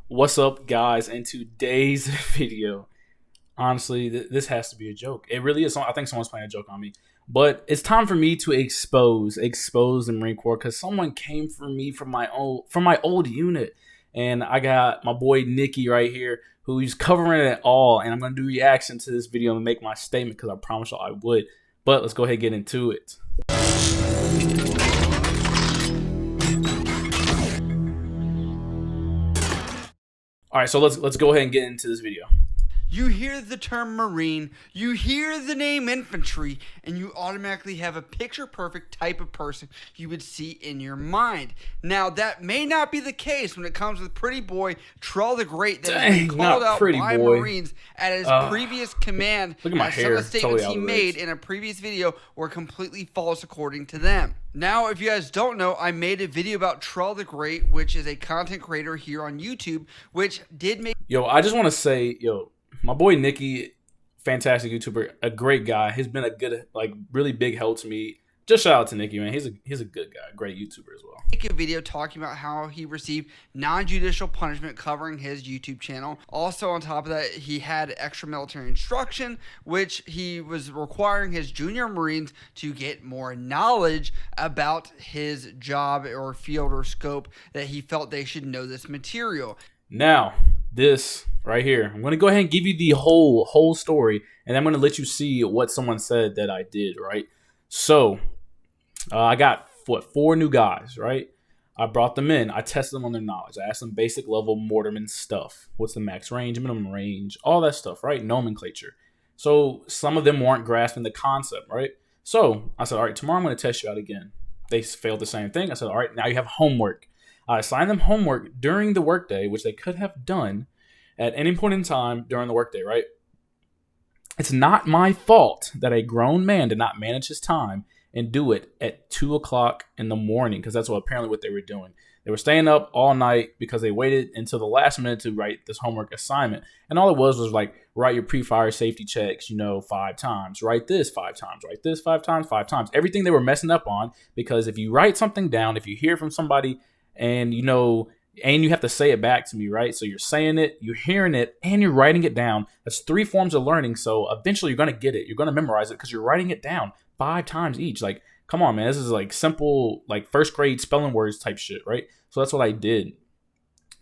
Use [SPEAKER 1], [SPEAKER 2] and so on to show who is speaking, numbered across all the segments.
[SPEAKER 1] What's up, guys? In today's video, honestly, this has to be a joke. It really is. I think someone's playing a joke on me. But it's time for me to expose the Marine Corps because someone came for me from my old unit, and I got my boy Nikki right here who's covering it all. And I'm gonna do reaction to this video and make my statement because I promised y'all I would. But let's go ahead and get into it. All right, so let's go ahead and get into this video.
[SPEAKER 2] You hear the term Marine, you hear the name infantry, and you automatically have a picture-perfect type of person you would see in your mind. Now, that may not be the case when it comes with Pretty Boy Trell the Great that has been called out by Marines at his previous command.
[SPEAKER 1] Look at my hair.
[SPEAKER 2] Some of the statements he made in a previous video were completely false according to them. Now, if you guys don't know, I made a video about Trell the Great, which is a content creator here on YouTube, which did make...
[SPEAKER 1] Yo, I just want to say, my boy Nikki, fantastic YouTuber, a great guy. He's been a good, really big help to me. Just shout out to Nikki, man. He's a good guy, great YouTuber as well.
[SPEAKER 2] Make a video talking about how he received non-judicial punishment covering his YouTube channel. Also, on top of that, he had extra military instruction, which he was requiring his junior Marines to get more knowledge about his job or field or scope that he felt they should know this material.
[SPEAKER 1] Now, this right here, I'm going to go ahead and give you the whole story, and I'm going to let you see what someone said that I did, right? So, I got, 4 new guys, right? I brought them in. I tested them on their knowledge. I asked them basic level mortarman stuff. What's the max range, minimum range, all that stuff, right? Nomenclature. So, some of them weren't grasping the concept, right? So, I said, all right, tomorrow I'm going to test you out again. They failed the same thing. I said, all right, now you have homework. I assigned them homework during the workday, which they could have done at any point in time during the workday, right? It's not my fault that a grown man did not manage his time and do it at 2 o'clock in the morning, because that's apparently what they were doing. They were staying up all night because they waited until the last minute to write this homework assignment. And all it was like, write your pre-fire safety checks, 5 times. Write this 5 times. Write this 5 times, 5 times. Everything they were messing up on, because if you write something down, if you hear from somebody and and you have to say it back to me, right? So you're saying it, you're hearing it, and you're writing it down. That's 3 forms of learning. So eventually you're going to get it. You're going to memorize it because you're writing it down 5 times each. Like, come on, man. This is like simple, like first grade spelling words type shit, right? So that's what I did.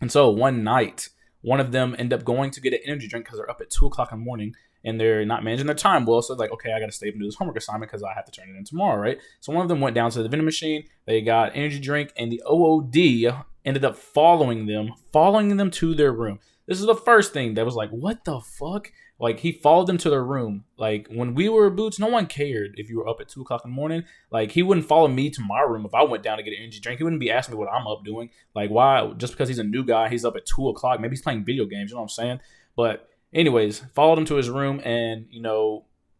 [SPEAKER 1] And so one night, one of them ended up going to get an energy drink because they're up at 2 o'clock in the morning and they're not managing their time well. So it's like, okay, I got to stay up and do this homework assignment because I have to turn it in tomorrow, right? So one of them went down to the vending machine. They got energy drink, and the OOD ended up following them to their room. This is the first thing that was like, what the fuck? Like, he followed them to their room. Like, when we were boots, no one cared if you were up at 2 o'clock in the morning. Like, he wouldn't follow me to my room if I went down to get an energy drink. He wouldn't be asking me what I'm up doing. Like, why? Just because he's a new guy, he's up at 2 o'clock. Maybe he's playing video games, you know what I'm saying? But anyways, followed him to his room and,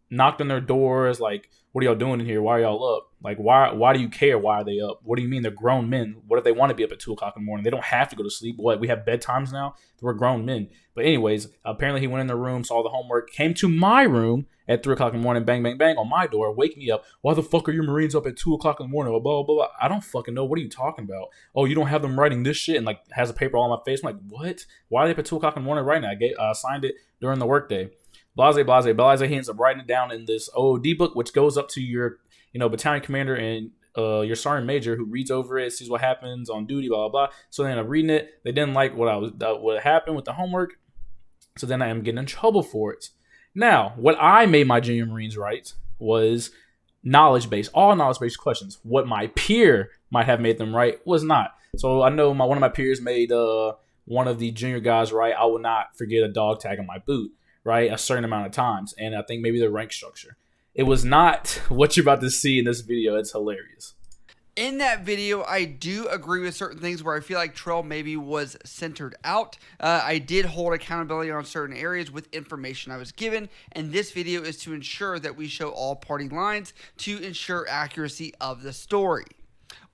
[SPEAKER 1] knocked on their doors. Like, what are y'all doing in here? Why are y'all up? Like, why do you care? Why are they up? What do you mean? They're grown men. What if they want to be up at 2 o'clock in the morning? They don't have to go to sleep. What? We have bedtimes now? We're grown men. But anyways, apparently he went in the room, saw the homework, came to my room at 3 o'clock in the morning, bang, bang, bang, on my door, wake me up. Why the fuck are your Marines up at 2 o'clock in the morning? Blah, blah, blah. I don't fucking know. What are you talking about? Oh, you don't have them writing this shit? And like has a paper all on my face. I'm like, what? Why are they up at 2 o'clock in the morning writing that? I signed it during the workday. Blase. He ends up writing it down in this OOD book, which goes up to your, battalion commander and your sergeant major, who reads over it, sees what happens on duty, blah, blah, blah. So then I'm reading it. They didn't like what happened with the homework. So then I am getting in trouble for it. Now, what I made my junior Marines write was knowledge-based, all knowledge-based questions. What my peer might have made them write was not. So I know one of my peers made one of the junior guys write, I will not forget a dog tag on my boot, right, a certain amount of times. And I think maybe the rank structure. It was not what you're about to see in this video. It's hilarious.
[SPEAKER 2] In that video, I do agree with certain things where I feel like Trell maybe was centered out. I did hold accountability on certain areas with information I was given, and this video is to ensure that we show all party lines to ensure accuracy of the story.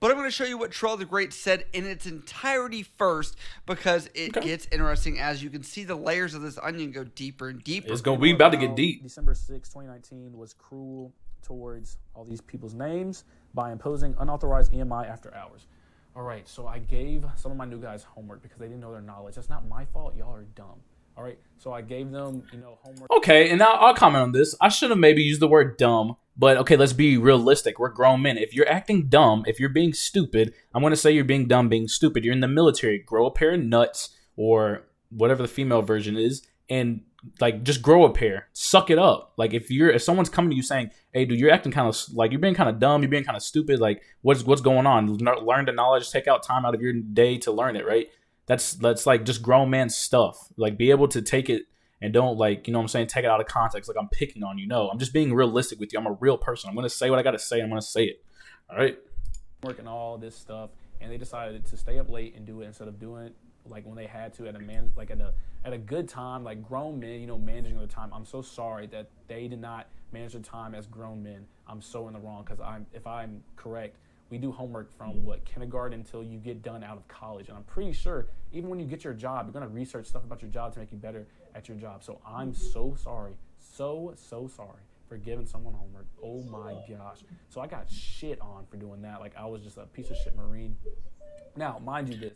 [SPEAKER 2] But I'm going to show you what Trell the Great said in its entirety first, because it gets interesting. As you can see, the layers of this onion go deeper and deeper.
[SPEAKER 1] It's going to be about to get deep.
[SPEAKER 3] December 6, 2019 was cruel towards all these people's names by imposing unauthorized EMI after hours. all right, so I gave some of my new guys homework because they didn't know their knowledge. That's not my fault. Y'all are dumb. All right, so I gave them, homework.
[SPEAKER 1] Okay, and now I'll comment on this. I should have maybe used the word dumb, but okay, let's be realistic. We're grown men. If you're acting dumb, if you're being stupid, I'm going to say you're being dumb, being stupid. You're in the military. Grow a pair of nuts or whatever the female version is, and like just grow a pair. Suck it up. Like if someone's coming to you saying, "Hey, dude, you're acting kind of like you're being kind of dumb. You're being kind of stupid. Like what's going on? Learn the knowledge. Take out time out of your day to learn it. Right? That's like just grown man stuff. Like be able to take it." And don't like, you know what I'm saying, take it out of context like I'm picking on you. No, I'm just being realistic with you. I'm a real person. I'm going to say what I got to say. I'm going to say it. All right?
[SPEAKER 3] Working all this stuff, and they decided to stay up late and do it instead of doing it like when they had to at a good time, like grown men, managing their time. I'm so sorry that they did not manage their time as grown men. I'm so in the wrong because if I'm correct, we do homework from kindergarten until you get done out of college. And I'm pretty sure even when you get your job, you're going to research stuff about your job to make you better at your job. So I'm so sorry, so sorry for giving someone homework. Oh my gosh. So I got shit on for doing that. Like I was just a piece of shit Marine. Now, mind you this.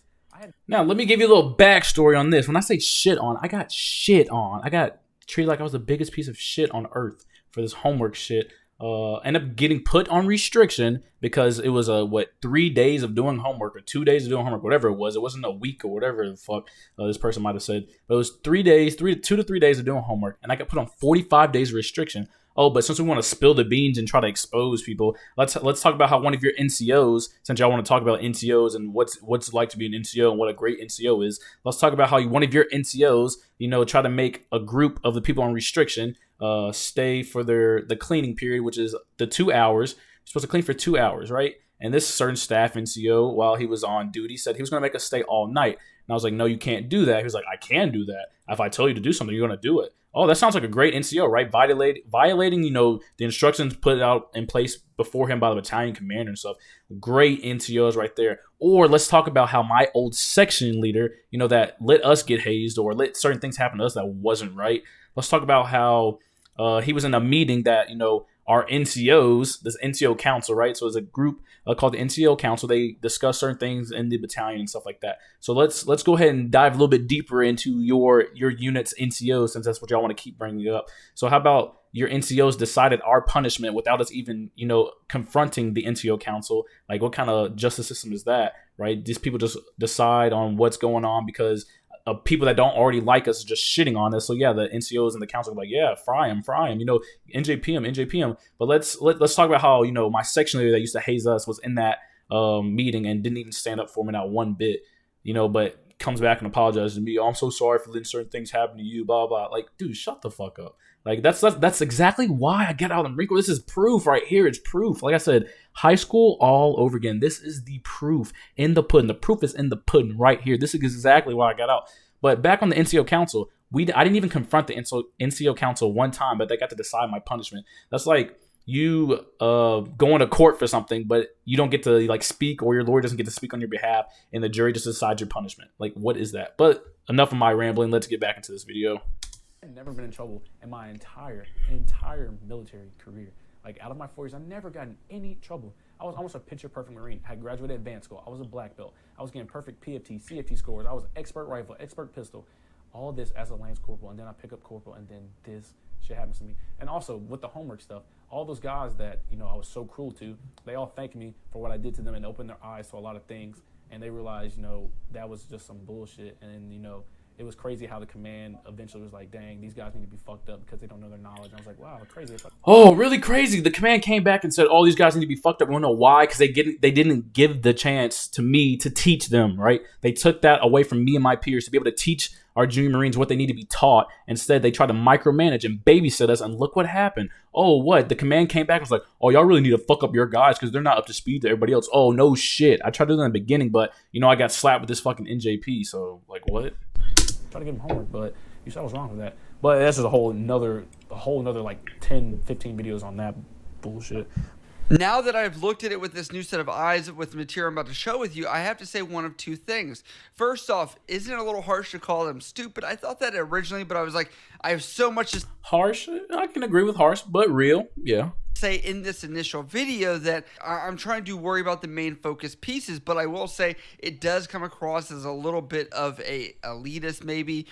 [SPEAKER 1] Now, let me give you a little backstory on this. When I say shit on, I got shit on. I got treated like I was the biggest piece of shit on earth for this homework shit. Ended up getting put on restriction because it was 3 days of doing homework or 2 days of doing homework, whatever it was. It wasn't a week or whatever the fuck this person might have said, but it was 3 days, 2 to 3 days of doing homework, and I got put on 45 days of restriction. Oh, but since we want to spill the beans and try to expose people, let's talk about how one of your NCOs, since y'all want to talk about NCOs and what's like to be an NCO and what a great NCO is, let's talk about how one of your NCOs, try to make a group of the people on restriction stay for the cleaning period, which is the 2 hours. You're supposed to clean for 2 hours, right? And this certain staff NCO, while he was on duty, said he was going to make us stay all night. And I was like, no, you can't do that. He was like, I can do that. If I tell you to do something, you're going to do it. Oh, that sounds like a great NCO, right? Violating, the instructions put out in place before him by the battalion commander and stuff. Great NCOs right there. Or let's talk about how my old section leader, that let us get hazed or let certain things happen to us that wasn't right. Let's talk about how he was in a meeting that, our NCOs, this NCO council, right? So it's a group called the NCO council. They discuss certain things in the battalion and stuff like that. So let's go ahead and dive a little bit deeper into your unit's NCOs, since that's what y'all want to keep bringing up. So how about your NCOs decided our punishment without us even, confronting the NCO council? Like what kind of justice system is that, right? These people just decide on what's going on because people that don't already like us just shitting on us. So yeah, the NCOs and the council are like, yeah, fry him, NJP'd. But let's talk about how, my section leader that used to haze us was in that meeting and didn't even stand up for me, not one bit, but comes back and apologizes to me. Oh, I'm so sorry for letting certain things happen to you, blah, blah. Like, dude, shut the fuck up. Like, that's exactly why I get out of Marine Corps. This is proof right here. It's proof. Like I said, high school all over again. This is the proof in the pudding. The proof is in the pudding right here. This is exactly why I got out. But back on the NCO council, I didn't even confront the NCO council one time, but they got to decide my punishment. That's like you going to court for something, but you don't get to speak, or your lawyer doesn't get to speak on your behalf, and the jury just decides your punishment. Like, what is that? But enough of my rambling. Let's get back into this video.
[SPEAKER 3] I've never been in trouble in my entire military career. Like, out of my 4 years, I've never gotten any trouble. I was almost a picture-perfect Marine. I had graduated advanced school. I was a black belt. I was getting perfect PFT, CFT scores. I was expert rifle, expert pistol. All this as a Lance Corporal, and then I pick up Corporal, and then this shit happens to me. And also, with the homework stuff, all those guys that, I was so cruel to, they all thanked me for what I did to them and opened their eyes to a lot of things. And they realized, that was just some bullshit. And, it was crazy how the command eventually was like, dang, these guys need to be fucked up because they don't know their knowledge. And I was like, wow, crazy.
[SPEAKER 1] Oh, really crazy. The command came back and said, all these guys need to be fucked up. We don't know why, because they didn't give the chance to me to teach them, right? They took that away from me and my peers to be able to teach our junior Marines what they need to be taught. Instead, they tried to micromanage and babysit us, and look what happened. Oh, what? The command came back and was like, oh, y'all really need to fuck up your guys because they're not up to speed to everybody else. Oh, no shit. I tried to do that in the beginning, but, I got slapped with this fucking NJP, so, like, what?
[SPEAKER 3] Try to give them homework, but you said I was wrong with that. But that's just a whole nother like 10, 15 videos on that bullshit.
[SPEAKER 2] Now that I've looked at it with this new set of eyes with the material I'm about to show with you, I have to say one of two things. First off, isn't it a little harsh to call them stupid? I thought that originally, but I was like, I have so much...
[SPEAKER 1] Harsh? I can agree with harsh, but real. Yeah.
[SPEAKER 2] say in this initial video that I'm trying to worry about the main focus pieces, but I will say it does come across as a little bit of a elitist, maybe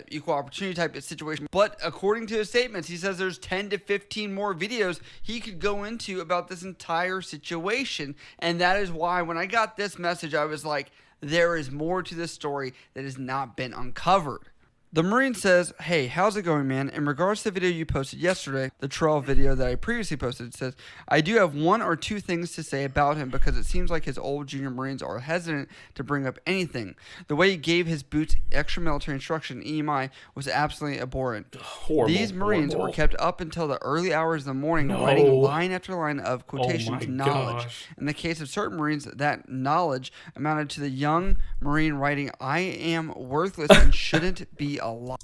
[SPEAKER 2] equal opportunity type of situation. But according to his statements, he says there's 10 to 15 more videos he could go into about this entire situation. And that is why when I got this message, I was like, there is more to this story that has not been uncovered. The Marine says, hey, how's it going, man? In regards to the video you posted yesterday, the trail video that I previously posted, it says, I do have one or two things to say about him because it seems like his old junior Marines are hesitant to bring up anything. The way he gave his boots extra military instruction, EMI, was absolutely abhorrent.
[SPEAKER 1] Horrible.
[SPEAKER 2] These Marines were kept up until the early hours of the morning writing line after line of quotations knowledge.
[SPEAKER 1] Gosh.
[SPEAKER 2] In the case of certain Marines, that knowledge amounted to the young Marine writing, I am worthless and shouldn't be alive.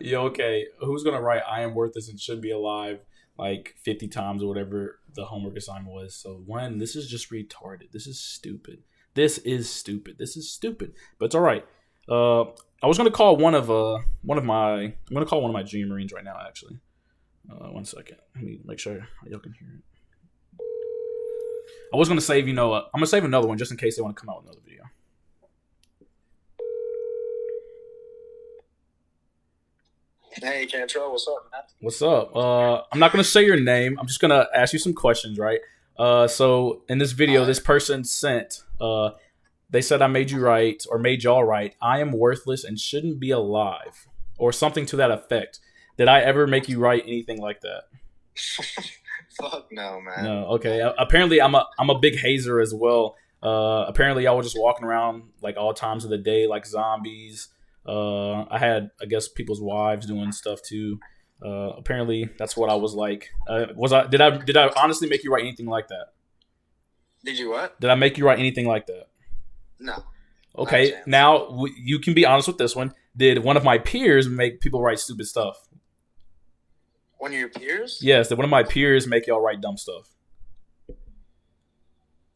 [SPEAKER 1] Yo, okay. Who's gonna write "I am worthless and should be alive" like 50 times or whatever the homework assignment was? So one, this is just retarded. This is stupid. This is stupid. This is stupid. But it's all right. I was gonna call one of my junior Marines right now. Actually, 1 second. Let me make sure y'all can hear it. I was gonna save, I'm gonna save another one just in case they want to come out with another video.
[SPEAKER 4] Hey, Cantrell, what's up, man?
[SPEAKER 1] What's up? I'm not gonna say your name. I'm just gonna ask you some questions, right? So in this video, this person sent. They said I made you write, or made y'all write, I am worthless and shouldn't be alive, or something to that effect. Did I ever make you write anything like that?
[SPEAKER 4] Fuck no, man.
[SPEAKER 1] No. Okay. Apparently, I'm a big hazer as well. Apparently, y'all were just walking around like all times of the day, like zombies. I had, I guess, people's wives doing stuff too. Apparently, that's what I was like. Did I honestly make you write anything like that?
[SPEAKER 4] Did you what?
[SPEAKER 1] Did I make you write anything like that?
[SPEAKER 4] No.
[SPEAKER 1] Okay, now you can be honest with this one. Did one of my peers make people write stupid stuff?
[SPEAKER 4] One of your peers?
[SPEAKER 1] Yes, did one of my peers make y'all write dumb stuff?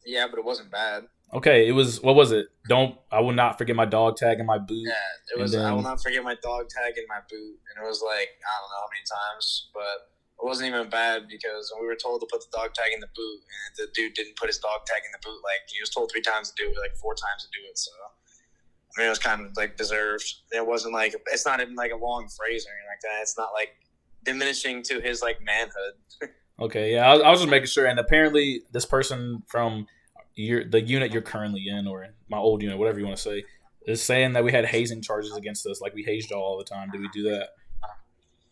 [SPEAKER 4] Yeah, but it wasn't bad.
[SPEAKER 1] Okay, it was, what was it? I will not forget my dog tag in my boot.
[SPEAKER 4] Yeah, it was, I will not forget my dog tag in my boot. And it was like, I don't know how many times, but it wasn't even bad because when we were told to put the dog tag in the boot and the dude didn't put his dog tag in the boot, like he was told 3 times to do it, like 4 times to do it. So, I mean, it was kind of like deserved. It wasn't like, it's not even like a long phrase or anything like that. It's not like diminishing to his like manhood.
[SPEAKER 1] Okay, yeah, I was just making sure. And apparently this person from the unit you're currently in, or my old unit, whatever you want to say, is saying that we had hazing charges against us, like we hazed y'all all the time. Did we do that?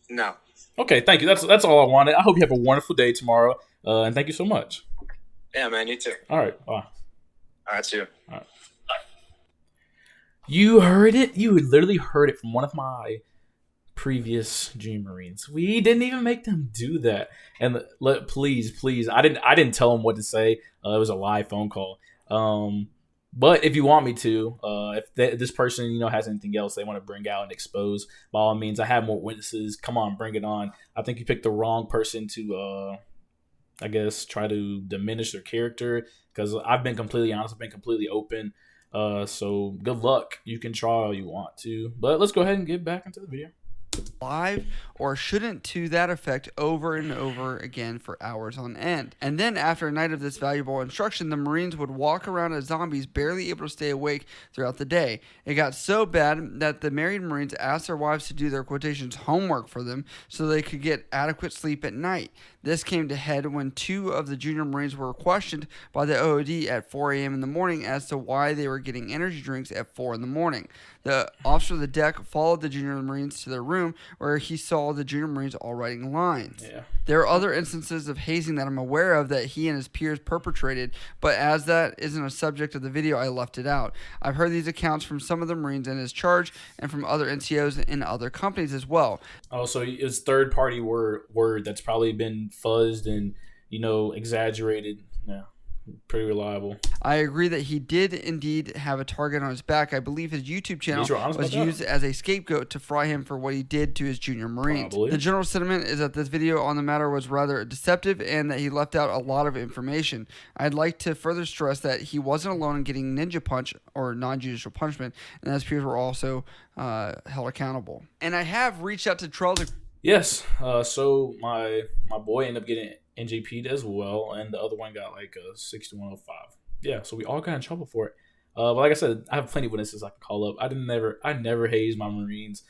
[SPEAKER 4] No.
[SPEAKER 1] Okay, thank you. That's all I wanted. I hope you have a wonderful day tomorrow, and thank you so much.
[SPEAKER 4] Yeah, man, you too.
[SPEAKER 1] All right, bye.
[SPEAKER 4] All right, see you.
[SPEAKER 1] All right. You heard it. You literally heard it from one of my previous junior Marines. We didn't even make them do that. And please, I didn't tell them what to say. It was a live phone call. But if you want me to, if this person has anything else they want to bring out and expose, by all means, I have more witnesses. Come on, bring it on. I think you picked the wrong person to, I guess, try to diminish their character, because I've been completely honest. I've been completely open. So good luck. You can try all you want to, but let's go ahead and get back into the video.
[SPEAKER 2] Live, or shouldn't to that effect, over and over again for hours on end. And then after a night of this valuable instruction, the Marines would walk around as zombies, barely able to stay awake throughout the day. It got so bad that the married Marines asked their wives to do their quotations homework for them so they could get adequate sleep at night. This came to head when 2 of the junior Marines were questioned by the OOD at 4 a.m. in the morning as to why they were getting energy drinks at 4 in the morning. The officer of the deck followed the junior Marines to their room where he saw the junior Marines all writing lines.
[SPEAKER 1] Yeah.
[SPEAKER 2] There are other instances of hazing that I'm aware of that he and his peers perpetrated, but as that isn't a subject of the video, I left it out. I've heard these accounts from some of the Marines in his charge and from other NCOs in other companies as well.
[SPEAKER 1] Oh, so it's third-party word that's probably been fuzzed and, exaggerated. Yeah. Pretty reliable.
[SPEAKER 2] I agree that he did indeed have a target on his back. I believe his YouTube channel was used as a scapegoat to fry him for what he did to his junior Marines.
[SPEAKER 1] Probably.
[SPEAKER 2] The general sentiment is that this video on the matter was rather deceptive and that he left out a lot of information. I'd like to further stress that he wasn't alone in getting ninja punch or non-judicial punishment, and his peers were also held accountable. And I have reached out to Charles.
[SPEAKER 1] Yes. So my boy ended up getting NJP'd as well, and the other one got like a 6105. Yeah, so we all got in trouble for it. But like I said, I have plenty of witnesses I can call up. I never hazed my Marines.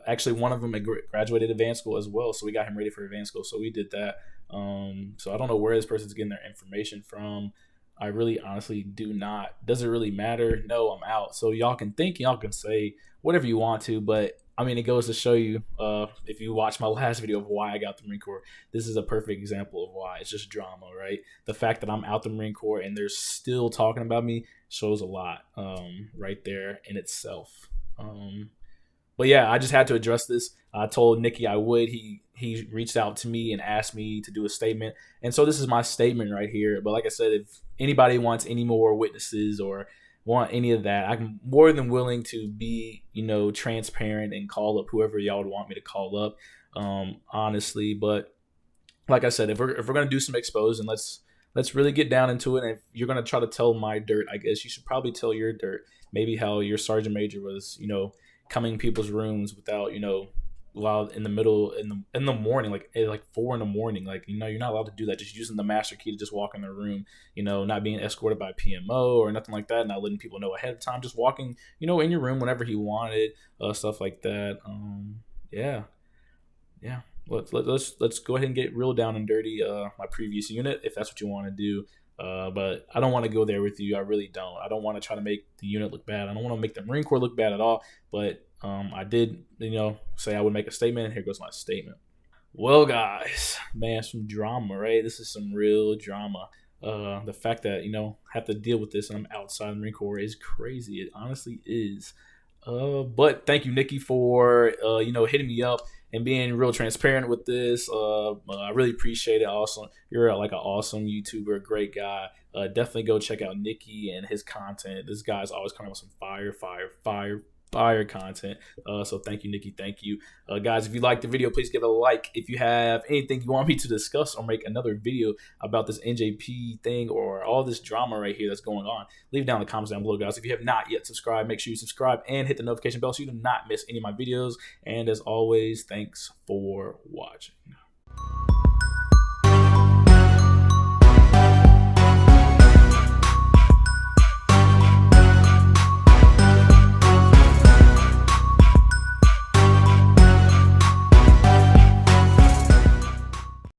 [SPEAKER 1] Actually, one of them graduated advanced school as well, so we got him ready for advanced school. So we did that. So I don't know where this person's getting their information from. I really honestly do not. Does it really matter? No, I'm out. So y'all can think, y'all can say whatever you want to, but I mean, it goes to show you, if you watch my last video of why I got the Marine Corps, this is a perfect example of why. It's just drama, right? The fact that I'm out the Marine Corps and they're still talking about me shows a lot, right there in itself. But yeah, I just had to address this. I told Nikki I would. He reached out to me and asked me to do a statement. And so this is my statement right here. But like I said, if anybody wants any more witnesses or want any of that, I'm more than willing to be, transparent and call up whoever y'all would want me to call up, honestly. But like I said, if we're gonna do some exposing, let's really get down into it. And if you're gonna try to tell my dirt, I guess you should probably tell your dirt. Maybe how your sergeant major was, coming in people's rooms without, while in the middle in the morning, like at like 4 a.m, like, you're not allowed to do that. Just using the master key to just walk in the room, not being escorted by PMO or nothing like that, not letting people know ahead of time, just walking, in your room whenever he wanted, stuff like that. Yeah. Let's go ahead and get real down and dirty. My previous unit, if that's what you want to do. But I don't want to go there with you. I really don't. I don't want to try to make the unit look bad. I don't want to make the Marine Corps look bad at all. But I did, say I would make a statement. And here goes my statement. Well, guys, man, some drama, right? This is some real drama. The fact that, I have to deal with this and I'm outside the Marine Corps is crazy. It honestly is. But thank you, Nikki, for, hitting me up and being real transparent with this. I really appreciate it. Also, you're like an awesome YouTuber, great guy. Definitely go check out Nikki and his content. This guy's always coming with some fire content. So thank you, Nikki. Thank you. Guys, if you liked the video, please give it a like. If you have anything you want me to discuss or make another video about this NJP thing or all this drama right here that's going on, leave down in the comments down below, guys. If you have not yet subscribed, make sure you subscribe and hit the notification bell so you do not miss any of my videos. And as always, thanks for watching.